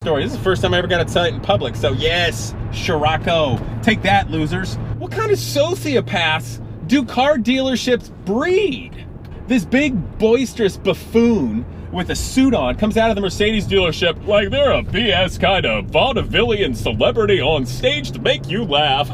story. This is the first time I ever got to tell it in public. So yes, Scirocco. Take that, losers. What kind of sociopaths do car dealerships breed? This big boisterous buffoon with a suit on comes out of the Mercedes dealership like they're a BS kind of vaudevillian celebrity on stage to make you laugh.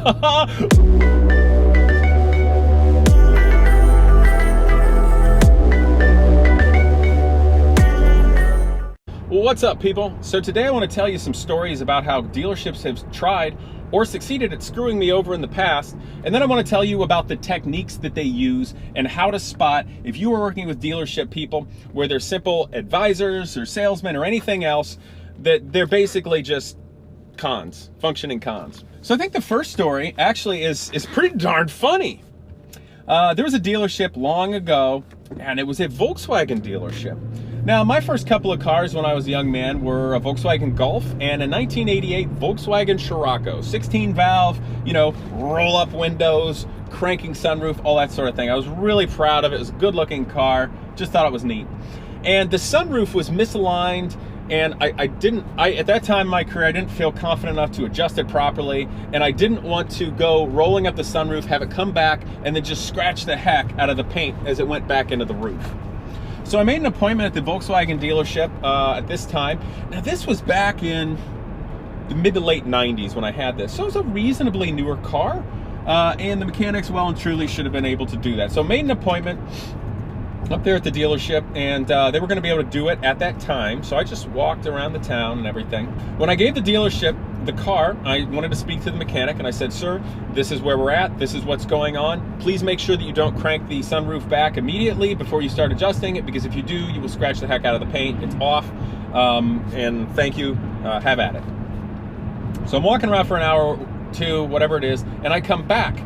Well, what's up, people? So today I want to tell you some stories about how dealerships have tried or succeeded at screwing me over in the past, and then I want to tell you about the techniques that they use and how to spot if you are working with dealership people where they're simple advisors or salesmen or anything else, that they're basically just cons, functioning cons. So I think the first story actually is pretty darn funny. There was a dealership long ago, and it was a Volkswagen dealership. Now, my first couple of cars when I was a young man were a Volkswagen Golf and a 1988 Volkswagen Scirocco. 16 valve, you know, roll up windows, cranking sunroof, all that sort of thing. I was really proud of it. It was a good looking car. Just thought it was neat. And the sunroof was misaligned, and I at that time in my career, I didn't feel confident enough to adjust it properly, and I didn't want to go rolling up the sunroof, have it come back, and then just scratch the heck out of the paint as it went back into the roof. So I made an appointment at the Volkswagen dealership at this time. Now this was back in the mid to late 90s when I had this. So it was a reasonably newer car, and the mechanics well and truly should have been able to do that. So I made an appointment up there at the dealership, and they were going to be able to do it at that time. So I just walked around the town and everything. When I gave the dealership the car, I wanted to speak to the mechanic, and I said, "Sir, this is where we're at. This is what's going on. Please make sure that you don't crank the sunroof back immediately before you start adjusting it, because if you do, you will scratch the heck out of the paint. It's off, and thank you. Have at it." So I'm walking around for an hour, two, whatever it is, and I come back,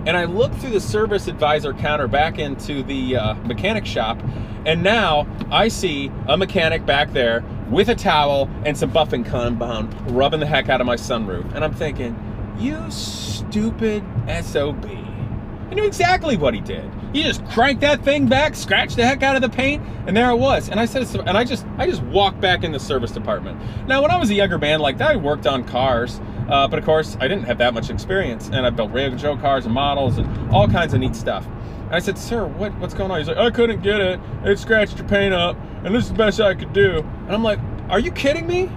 and I look through the service advisor counter back into the mechanic shop, and now I see a mechanic back there with a towel and some buffing compound rubbing the heck out of my sunroof. And I'm thinking, you stupid SOB. I knew exactly what he did. He just cranked that thing back, scratched the heck out of the paint, and there it was. And I said, and I just walked back in the service department. Now, when I was a younger man like that, I worked on cars, but of course, I didn't have that much experience. And I built radio control cars and models and all kinds of neat stuff. And I said, "Sir, what's going on?" He's like, "I couldn't get it. It scratched your paint up, and this is the best I could do." And I'm like, "Are you kidding me?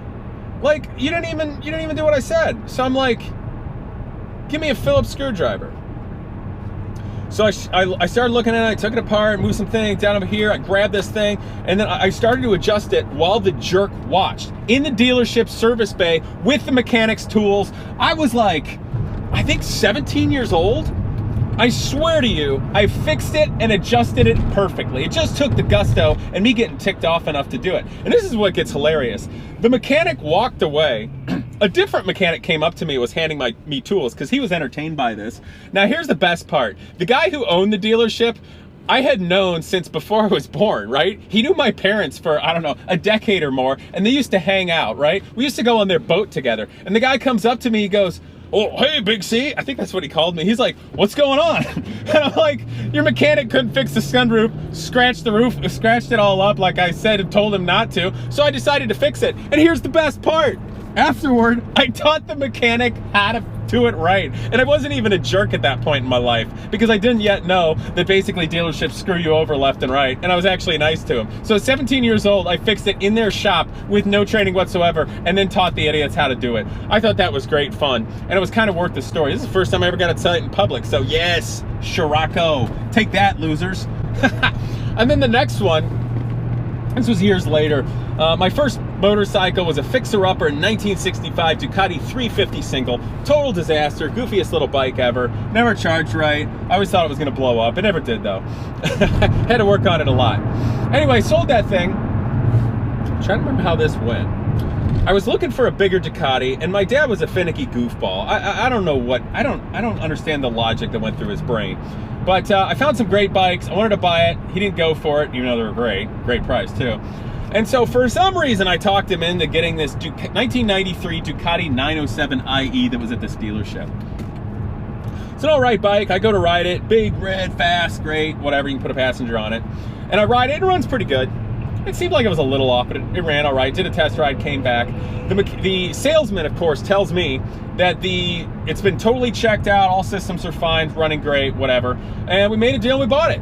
Like, you didn't even do what I said." So I'm like, "Give me a Phillips screwdriver." So I started looking at it. I took it apart, moved some things down over here. I grabbed this thing, and then I started to adjust it while the jerk watched in the dealership service bay with the mechanic's tools. I was like, I think 17 years old. I swear to you, I fixed it and adjusted it perfectly. It just took the gusto and me getting ticked off enough to do it. And this is what gets hilarious. The mechanic walked away. A different mechanic came up to me and was handing me tools because he was entertained by this. Now here's the best part. The guy who owned the dealership, I had known since before I was born, right? He knew my parents for, I don't know, a decade or more, and they used to hang out, right? We used to go on their boat together. And the guy comes up to me, he goes, "Oh, hey, Big C." I think that's what he called me. He's like, "What's going on?" And I'm like, "Your mechanic couldn't fix the sunroof, scratched the roof, scratched it all up like I said and told him not to. So I decided to fix it." And here's the best part. Afterward, I taught the mechanic how to do it right. And I wasn't even a jerk at that point in my life because I didn't yet know that basically dealerships screw you over left and right. And I was actually nice to him. So at 17 years old, I fixed it in their shop with no training whatsoever and then taught the idiots how to do it. I thought that was great fun. And it was kind of worth the story. This is the first time I ever got to tell it in public. So yes, Scirocco. Take that, losers. And then the next one, this was years later. My first motorcycle was a fixer-upper in 1965 Ducati 350 single. Total disaster, goofiest little bike ever. Never charged right. I always thought it was going to blow up. It never did, though. Had to work on it a lot. Anyway, sold that thing. I'm trying to remember how this went. I was looking for a bigger Ducati, and my dad was a finicky goofball. I don't know what, I don't understand the logic that went through his brain. But I found some great bikes. I wanted to buy it. He didn't go for it, even though they were great. Great price, too. And so for some reason, I talked him into getting this 1993 Ducati 907IE that was at this dealership. It's an all right bike. I go to ride it. Big, red, fast, great, whatever. You can put a passenger on it. And I ride it. It runs pretty good. It seemed like it was a little off, but it ran all right. Did a test ride, came back. The salesman, of course, tells me that it's been totally checked out, all systems are fine, running great, whatever. And we made a deal and we bought it.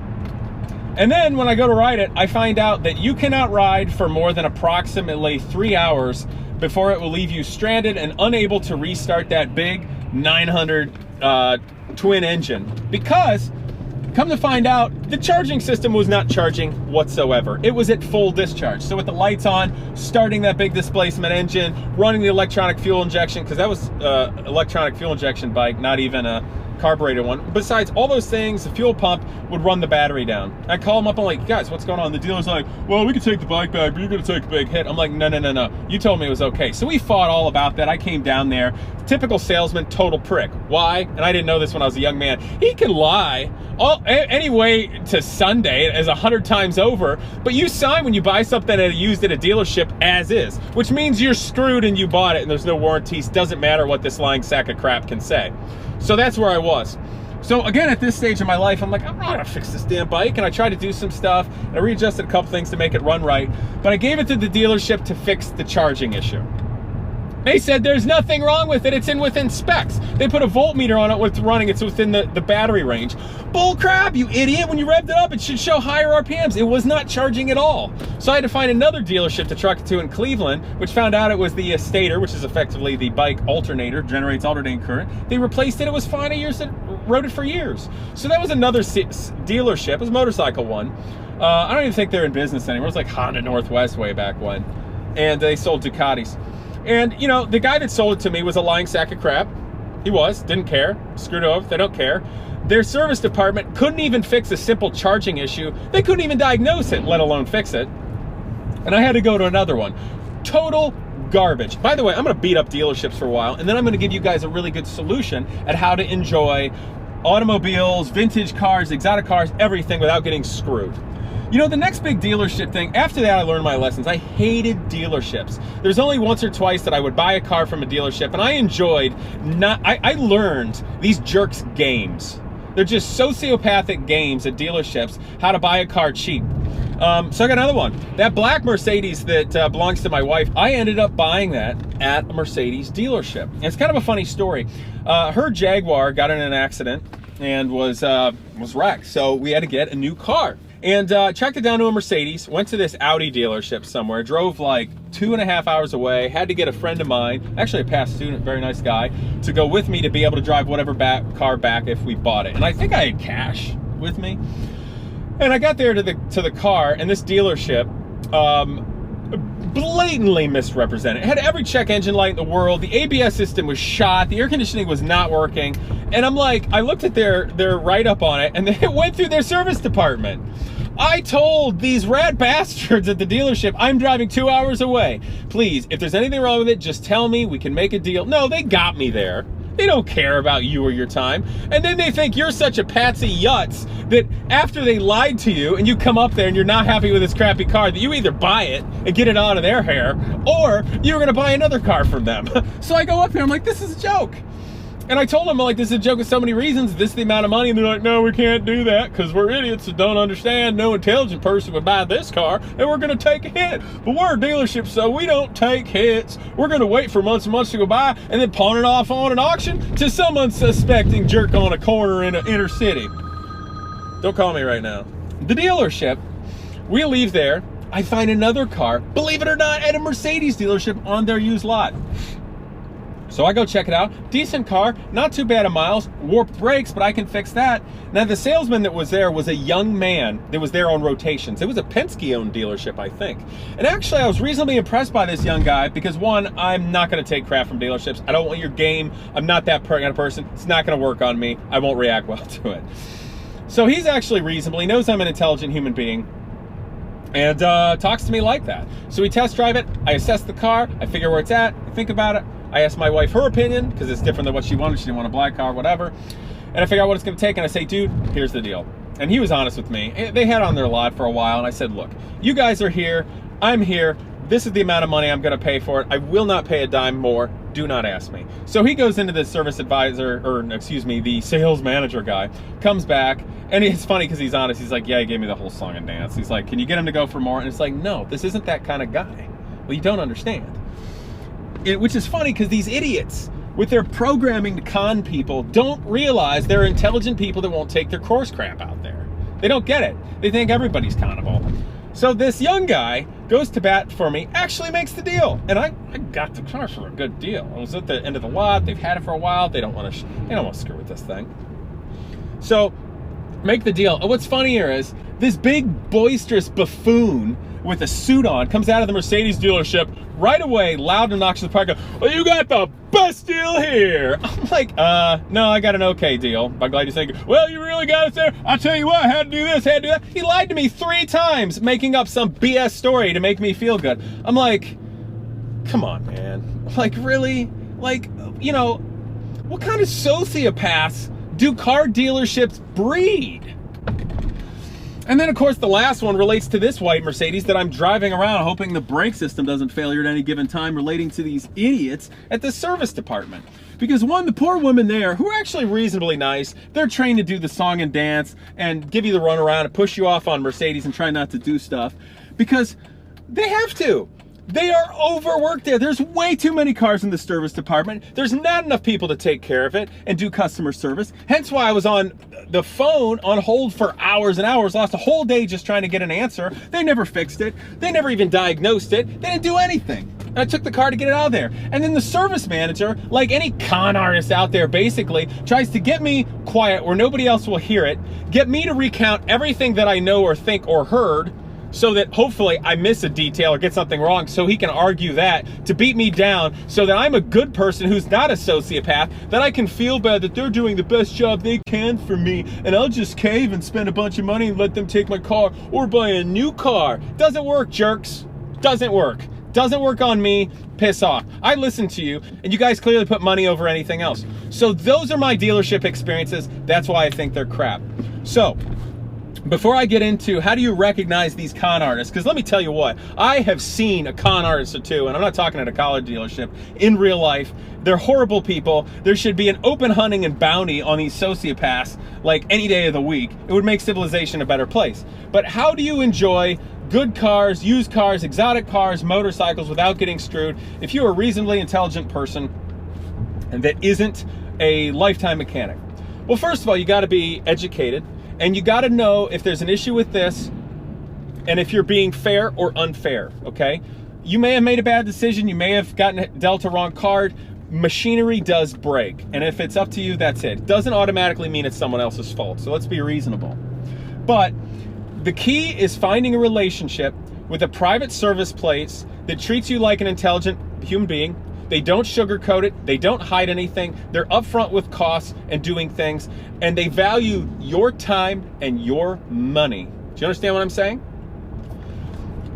And then when I go to ride it, I find out that you cannot ride for more than approximately 3 hours before it will leave you stranded and unable to restart that big 900 twin engine. Because, come to find out, the charging system was not charging whatsoever. It was at full discharge. So with the lights on, starting that big displacement engine, running the electronic fuel injection, because that was electronic fuel injection bike, not even a carburetor one. Besides all those things, the fuel pump would run the battery down. I call them up, I'm like, guys, what's going on? The dealer's like, well, we can take the bike back, but you're gonna take a big hit. I'm like, no. You told me it was okay. So we fought all about that. I came down there. Typical salesman, total prick. Why? And I didn't know this when I was a young man. He can lie anyway to Sunday as 100 times over, but you sign when you buy something that used at a dealership as is, which means you're screwed and you bought it and there's no warranties. Doesn't matter what this lying sack of crap can say. So that's where I was. So again, at this stage in my life, I'm like, I'm not gonna fix this damn bike. And I tried to do some stuff, and I readjusted a couple things to make it run right, but I gave it to the dealership to fix the charging issue. They said there's nothing wrong with it, it's within specs. They put a voltmeter on it with running, it's within the battery range. Bull crap, you idiot, when you revved it up, it should show higher RPMs. It was not charging at all. So I had to find another dealership to truck it to in Cleveland, which found out it was the stator, which is effectively the bike alternator, generates alternating current. They replaced it, it was fine, rode it for years. So that was another dealership, it was a motorcycle one. I don't even think they're in business anymore. It was like Honda Northwest way back when. And they sold Ducatis. And, you know, the guy that sold it to me was a lying sack of crap. He didn't care, screwed over, they don't care. Their service department couldn't even fix a simple charging issue. They couldn't even diagnose it, let alone fix it. And I had to go to another one. Total garbage. By the way, I'm gonna beat up dealerships for a while, and then I'm gonna give you guys a really good solution at how to enjoy automobiles, vintage cars, exotic cars, everything without getting screwed. You know, the next big dealership thing, after that I learned my lessons. I hated dealerships. There's only once or twice that I would buy a car from a dealership, and I enjoyed I learned these jerks games. They're just sociopathic games at dealerships, how to buy a car cheap. So I got another one. That black Mercedes that belongs to my wife, I ended up buying that at a Mercedes dealership. And it's kind of a funny story. Her Jaguar got in an accident and was wrecked, so we had to get a new car. And tracked it down to a Mercedes, went to this Audi dealership somewhere, drove like 2.5 hours away, had to get a friend of mine, actually a past student, very nice guy, to go with me to be able to drive whatever car back if we bought it. And I think I had cash with me. And I got there to the car, and this dealership blatantly misrepresented. It had every check engine light in the world. The ABS system was shot. The air conditioning was not working. And I'm like, I looked at their write-up on it, and it went through their service department. I told these rat bastards at the dealership, I'm driving 2 hours away. Please, if there's anything wrong with it, just tell me, we can make a deal. No, they got me there. They don't care about you or your time. And then they think you're such a patsy yutz that after they lied to you and you come up there and you're not happy with this crappy car, that you either buy it and get it out of their hair, or you're gonna buy another car from them. So I go up here, I'm like, this is a joke. And I told them, like, this is a joke with so many reasons, this is the amount of money, and they're like, no, we can't do that because we're idiots that don't understand. No intelligent person would buy this car, and we're gonna take a hit. But we're a dealership, so we don't take hits. We're gonna wait for months and months to go by and then pawn it off on an auction to some unsuspecting jerk on a corner in an inner city. Don't call me right now. The dealership, we leave there, I find another car, believe it or not, at a Mercedes dealership on their used lot. So I go check it out. Decent car, not too bad of miles, warped brakes, but I can fix that. Now the salesman that was there was a young man that was there on rotations. It was a Penske-owned dealership, I think. And actually I was reasonably impressed by this young guy because, one, I'm not gonna take crap from dealerships. I don't want your game. I'm not that kind of person. It's not gonna work on me. I won't react well to it. So he's actually reasonable. He knows I'm an intelligent human being and talks to me like that. So we test drive it. I assess the car. I figure where it's at. I think about it. I asked my wife her opinion because it's different than what she wanted. She didn't want a black car, whatever. And I figure out what it's going to take, and I say, dude, here's the deal. And he was honest with me. They had on their lot for a while, and I said, look, you guys are here. I'm here. this is the amount of money I'm going to pay for it. I will not pay a dime more. Do not ask me. So he goes into the service advisor, or excuse me, the sales manager guy, comes back, and it's funny because he's honest. He's like, yeah, he gave me the whole song and dance. He's like, can you get him to go for more? And it's like, no, this isn't that kind of guy. Well, you don't understand. Which is funny because these idiots, with their programming to con people, don't realize they're intelligent people that won't take their course crap out there. They don't get it. They think everybody's connable. So this young guy goes to bat for me, actually makes the deal. And I got the car for a good deal. I was at the end of the lot. They've had it for a while. They don't want to screw with this thing. So make the deal. And what's funny here is this big boisterous buffoon with a suit on comes out of the Mercedes dealership right away, loud and obnoxious in the park, well, you got the best deal here. I'm like, no, I got an okay deal. I'm glad you think, well, you really got it there. I'll tell you what, I had to do this, had to do that. He lied to me 3 times, making up some BS story to make me feel good. I'm like, come on, man. Like, really? Like, you know, what kind of sociopaths do car dealerships breed? And then, of course, the last one relates to this white Mercedes that I'm driving around hoping the brake system doesn't failure at any given time, relating to these idiots at the service department. Because one, the poor women there, who are actually reasonably nice, they're trained to do the song and dance and give you the runaround and push you off on Mercedes and try not to do stuff. Because they have to. They are overworked there. There's way too many cars in the service department. There's not enough people to take care of it and do customer service. Hence why I was on the phone on hold for hours and hours, lost a whole day just trying to get an answer. They never fixed it. They never even diagnosed it. They didn't do anything. And I took the car to get it out of there. And then the service manager, like any con artist out there, basically tries to get me quiet where nobody else will hear it, get me to recount everything that I know or think or heard, so that hopefully I miss a detail or get something wrong, so he can argue that to beat me down, so that I'm a good person who's not a sociopath, that I can feel bad that they're doing the best job they can for me, and I'll just cave and spend a bunch of money and let them take my car or buy a new car. Doesn't work, jerks. Doesn't work. Doesn't work on me. Piss off. I listen to you, and you guys clearly put money over anything else. So those are my dealership experiences. That's why I think they're crap. So before I get into how do you recognize these con artists, because let me tell you what, I have seen a con artist or two, and I'm not talking at a college dealership, in real life. They're horrible people. There should be an open hunting and bounty on these sociopaths like any day of the week. It would make civilization a better place. But how do you enjoy good cars, used cars, exotic cars, motorcycles without getting screwed if you're a reasonably intelligent person and that isn't a lifetime mechanic? Well, first of all, you got to be educated. And you got to know if there's an issue with this and if you're being fair or unfair, okay? You may have made a bad decision. You may have gotten dealt a wrong card. Machinery does break. And if it's up to you, that's it. It doesn't automatically mean it's someone else's fault. So let's be reasonable. But the key is finding a relationship with a private service place that treats you like an intelligent human being. They don't sugarcoat it. They don't hide anything. They're upfront with costs and doing things, and they value your time and your money. Do you understand what I'm saying?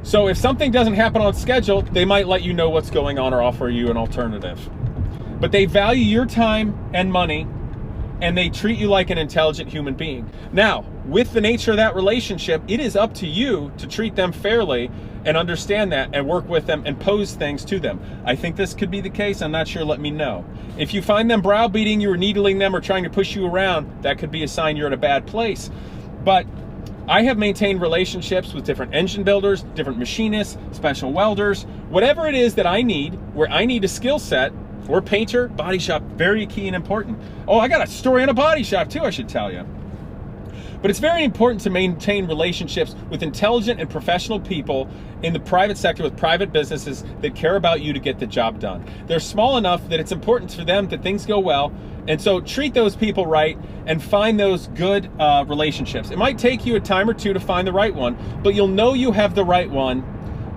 So if something doesn't happen on schedule, they might let you know what's going on or offer you an alternative. But they value your time and money, and they treat you like an intelligent human being. Now, with the nature of that relationship, it is up to you to treat them fairly and understand that and work with them and pose things to them. I think this could be the case. I'm not sure. Let me know. If you find them browbeating you or needling them or trying to push you around, that could be a sign you're in a bad place. But I have maintained relationships with different engine builders, different machinists, special welders, whatever it is that I need, where I need a skill set, or painter, body shop, very key and important. Oh, I got a story on a body shop too, I should tell you. But it's very important to maintain relationships with intelligent and professional people in the private sector, with private businesses that care about you to get the job done. They're small enough that it's important for them that things go well, and so treat those people right and find those good relationships. It might take you a time or two to find the right one, but you'll know you have the right one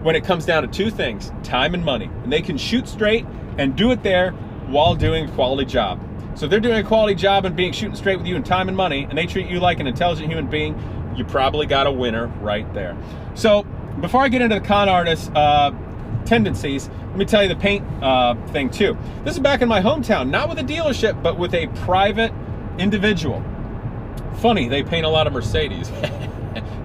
when it comes down to 2 things, time and money. And they can shoot straight and do it there while doing a quality job. So if they're doing a quality job and shooting straight with you in time and money, and they treat you like an intelligent human being, you probably got a winner right there. So before I get into the con artist tendencies, let me tell you the paint thing too. This is back in my hometown, not with a dealership, but with a private individual. Funny, they paint a lot of Mercedes.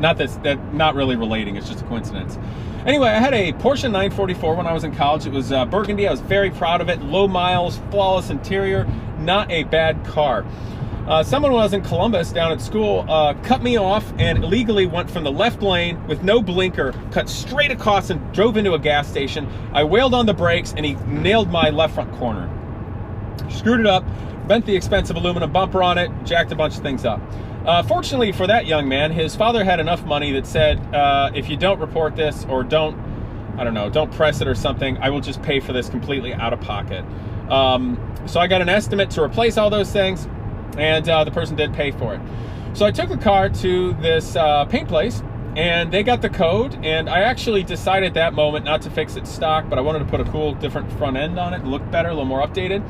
Not really relating, it's just a coincidence. Anyway, I had a Porsche 944 when I was in college. It was burgundy. I was very proud of it. Low miles, flawless interior, not a bad car. Someone when I was in Columbus down at school cut me off and illegally went from the left lane with no blinker, cut straight across and drove into a gas station. I wailed on the brakes and he nailed my left front corner. Screwed it up, bent the expensive aluminum bumper on it, jacked a bunch of things up. Fortunately for that young man, his father had enough money that said, if you don't report this or don't press it or something, I will just pay for this completely out of pocket. So I got an estimate to replace all those things, and the person did pay for it. So I took the car to this paint place, and they got the code, and I actually decided at that moment not to fix it stock, but I wanted to put a cool different front end on it, look better, a little more updated,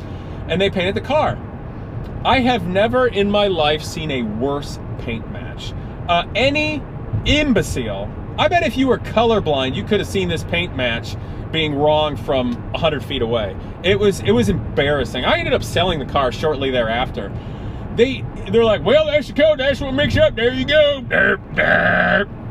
and they painted the car. I have never in my life seen a worse paint match. Any imbecile, I bet if you were colorblind, you could have seen this paint match being wrong from 100 feet away. It was embarrassing. I ended up selling the car shortly thereafter. They're like, well, that's the code, that's what makes up, there you go.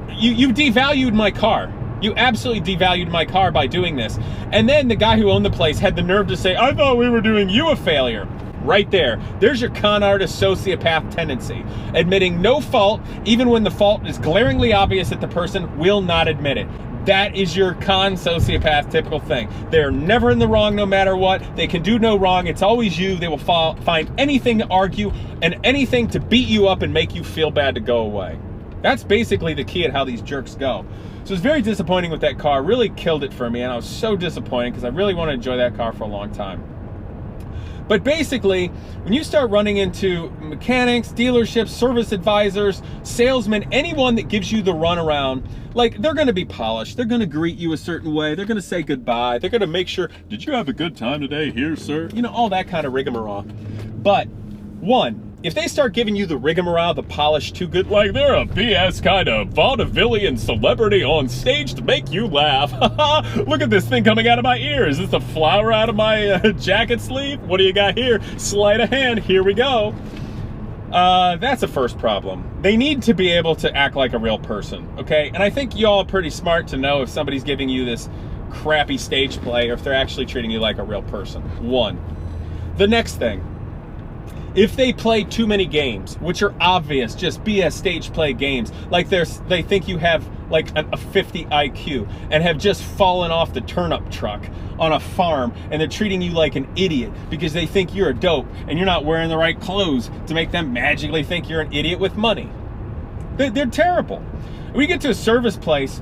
You devalued my car. You absolutely devalued my car by doing this. And then the guy who owned the place had the nerve to say, I thought we were doing you a favor. Right there. There's your con artist sociopath tendency. Admitting no fault, even when the fault is glaringly obvious that the person will not admit it. That is your con sociopath typical thing. They're never in the wrong no matter what. They can do no wrong. It's always you. They will find anything to argue and anything to beat you up and make you feel bad to go away. That's basically the key at how these jerks go. So it's very disappointing with that car. Really killed it for me, and I was so disappointed because I really want to enjoy that car for a long time. But basically, when you start running into mechanics, dealerships, service advisors, salesmen, anyone that gives you the runaround, like, they're going to be polished. They're going to greet you a certain way. They're going to say goodbye. They're going to make sure, did you have a good time today here, sir? You know, all that kind of rigmarole. But, one, if they start giving you the rigmarole, the polish too good, like they're a BS kind of vaudevillian celebrity on stage to make you laugh. Look at this thing coming out of my ear. Is this a flower out of my jacket sleeve? What do you got here? Sleight of hand. Here we go. That's a first problem. They need to be able to act like a real person, okay? And I think y'all are pretty smart to know if somebody's giving you this crappy stage play or if they're actually treating you like a real person. One. The next thing. If they play too many games, which are obvious, just BS stage play games, like they think you have like a 50 IQ and have just fallen off the turnip truck on a farm and they're treating you like an idiot because they think you're a dope and you're not wearing the right clothes to make them magically think you're an idiot with money. They're terrible. When you get to a service place,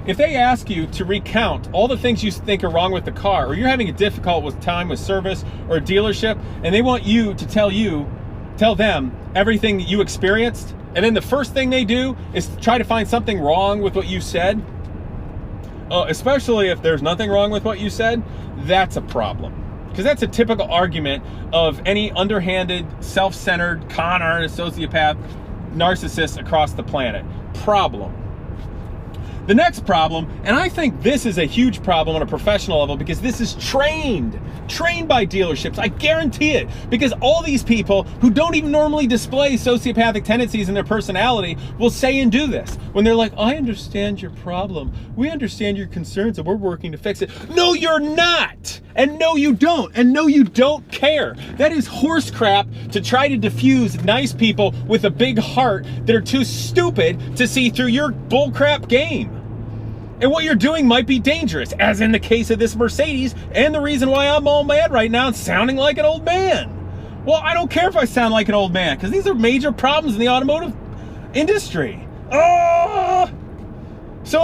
if they ask you to recount all the things you think are wrong with the car, or you're having a difficult time with service or a dealership, and they want you to tell them everything that you experienced, and then the first thing they do is try to find something wrong with what you said, especially if there's nothing wrong with what you said, that's a problem. Because that's a typical argument of any underhanded, self-centered, con artist, sociopath, narcissist across the planet. Problem. The next problem, and I think this is a huge problem on a professional level because this is trained by dealerships. I guarantee it, because all these people who don't even normally display sociopathic tendencies in their personality will say and do this when they're like, I understand your problem. We understand your concerns and we're working to fix it. No, you're not. And no, you don't. And no, you don't care. That is horse crap to try to diffuse nice people with a big heart that are too stupid to see through your bullcrap game. And what you're doing might be dangerous, as in the case of this Mercedes, and the reason why I'm all mad right now and sounding like an old man. Well, I don't care if I sound like an old man, because these are major problems in the automotive industry. So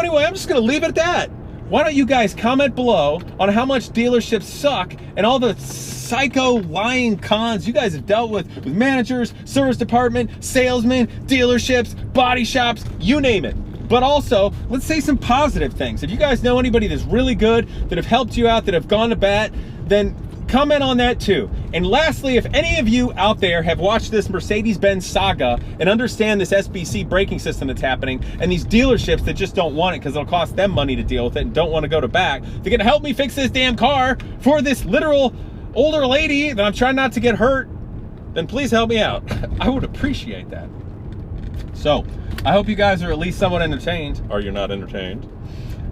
anyway, I'm just going to leave it at that. Why don't you guys comment below on how much dealerships suck and all the psycho lying cons you guys have dealt with managers, service department, salesmen, dealerships, body shops, you name it. But also, let's say some positive things. If you guys know anybody that's really good, that have helped you out, that have gone to bat, then comment on that too. And lastly, if any of you out there have watched this Mercedes-Benz saga and understand this SBC braking system that's happening, and these dealerships that just don't want it because it'll cost them money to deal with it and don't want to go to back, they're gonna help me fix this damn car for this literal older lady that I'm trying not to get hurt, then please help me out. I would appreciate that. So I hope you guys are at least somewhat entertained, or you're not entertained,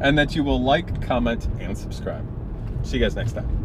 and that you will like, comment, and subscribe. See you guys next time.